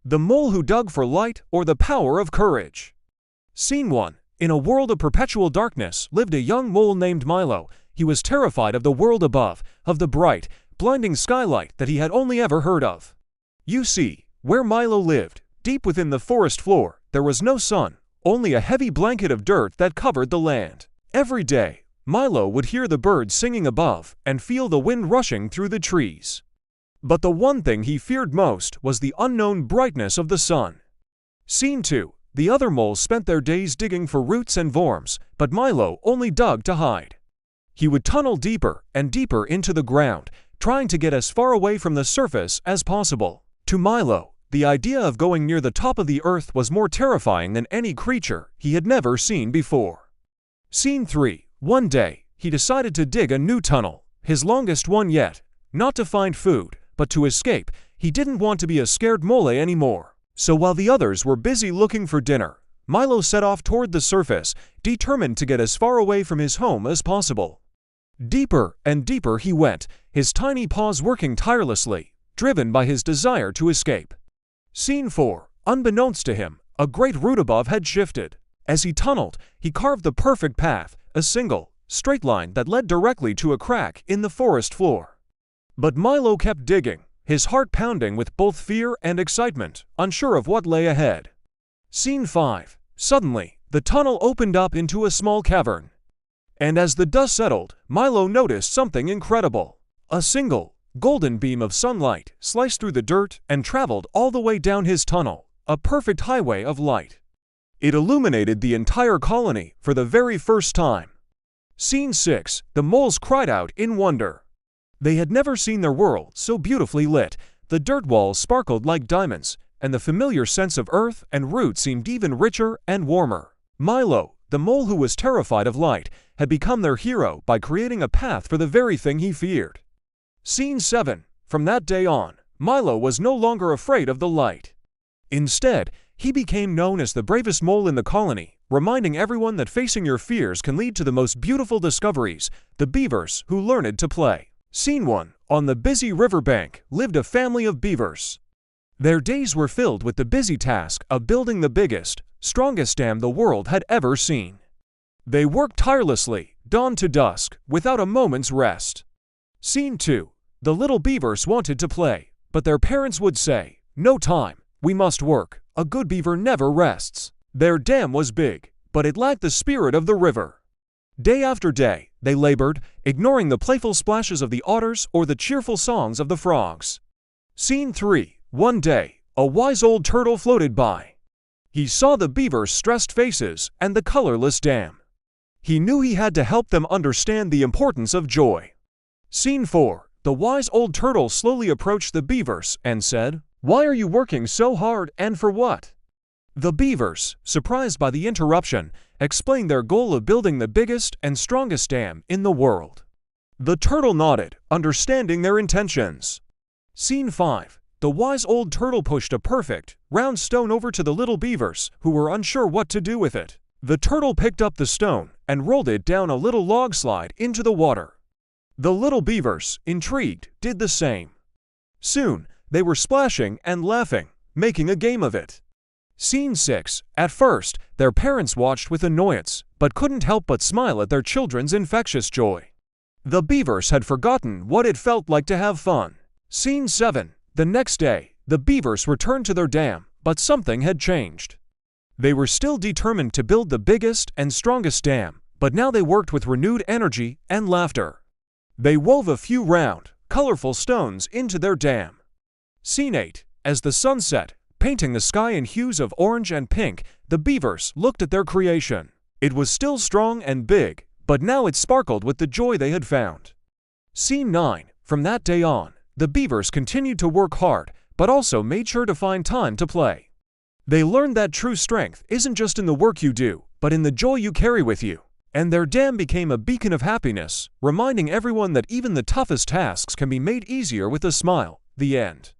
The Mole Who Dug for Light, or the Power of Courage. Scene 1. In a world of perpetual darkness lived a young mole named Milo. He was terrified of the world above, of the bright, blinding skylight that he had only ever heard of. You see, where Milo lived, deep within the forest floor, there was no sun, only a heavy blanket of dirt that covered the land. Every day, Milo would hear the birds singing above and feel the wind rushing through the trees. But the one thing he feared most was the unknown brightness of the sun. Scene 2. The other moles spent their days digging for roots and worms, but Milo only dug to hide. He would tunnel deeper and deeper into the ground, trying to get as far away from the surface as possible. To Milo, the idea of going near the top of the earth was more terrifying than any creature he had never seen before. Scene 3. One day, he decided to dig a new tunnel, his longest one yet, not to find food, but to escape. He didn't want to be a scared mole anymore. So while the others were busy looking for dinner, Milo set off toward the surface, determined to get as far away from his home as possible. Deeper and deeper he went, his tiny paws working tirelessly, driven by his desire to escape. Scene 4. Unbeknownst to him, a great root above had shifted. As he tunneled, he carved the perfect path, a single, straight line that led directly to a crack in the forest floor. But Milo kept digging, his heart pounding with both fear and excitement, unsure of what lay ahead. Scene 5. Suddenly, the tunnel opened up into a small cavern. And as the dust settled, Milo noticed something incredible. A single, golden beam of sunlight sliced through the dirt and traveled all the way down his tunnel, a perfect highway of light. It illuminated the entire colony for the very first time. Scene 6. The moles cried out in wonder. They had never seen their world so beautifully lit. The dirt walls sparkled like diamonds, and the familiar sense of earth and root seemed even richer and warmer. Milo, the mole who was terrified of light, had become their hero by creating a path for the very thing he feared. Scene 7. From that day on, Milo was no longer afraid of the light. Instead, he became known as the bravest mole in the colony, reminding everyone that facing your fears can lead to the most beautiful discoveries. The Beavers Who Learned to Play. Scene 1. On the busy riverbank lived a family of beavers. Their days were filled with the busy task of building the biggest, strongest dam the world had ever seen. They worked tirelessly, dawn to dusk, without a moment's rest. Scene 2. The little beavers wanted to play, but their parents would say, "No time, we must work. A good beaver never rests." Their dam was big, but it lacked the spirit of the river. Day after day, they labored, ignoring the playful splashes of the otters or the cheerful songs of the frogs. Scene 3. One day, a wise old turtle floated by. He saw the beavers' stressed faces and the colorless dam. He knew he had to help them understand the importance of joy. Scene 4. The wise old turtle slowly approached the beavers and said, "Why are you working so hard, and for what?" The beavers, surprised by the interruption, explained their goal of building the biggest and strongest dam in the world. The turtle nodded, understanding their intentions. Scene 5. The wise old turtle pushed a perfect, round stone over to the little beavers, who were unsure what to do with it. The turtle picked up the stone and rolled it down a little log slide into the water. The little beavers, intrigued, did the same. Soon, they were splashing and laughing, making a game of it. Scene 6. At first, their parents watched with annoyance, but couldn't help but smile at their children's infectious joy. The beavers had forgotten what it felt like to have fun. Scene 7. The next day, the beavers returned to their dam, but something had changed. They were still determined to build the biggest and strongest dam, but now they worked with renewed energy and laughter. They wove a few round, colorful stones into their dam. Scene 8. As the sun set, painting the sky in hues of orange and pink, the beavers looked at their creation. It was still strong and big, but now it sparkled with the joy they had found. Scene 9. From that day on, the beavers continued to work hard, but also made sure to find time to play. They learned that true strength isn't just in the work you do, but in the joy you carry with you. And their dam became a beacon of happiness, reminding everyone that even the toughest tasks can be made easier with a smile. The end.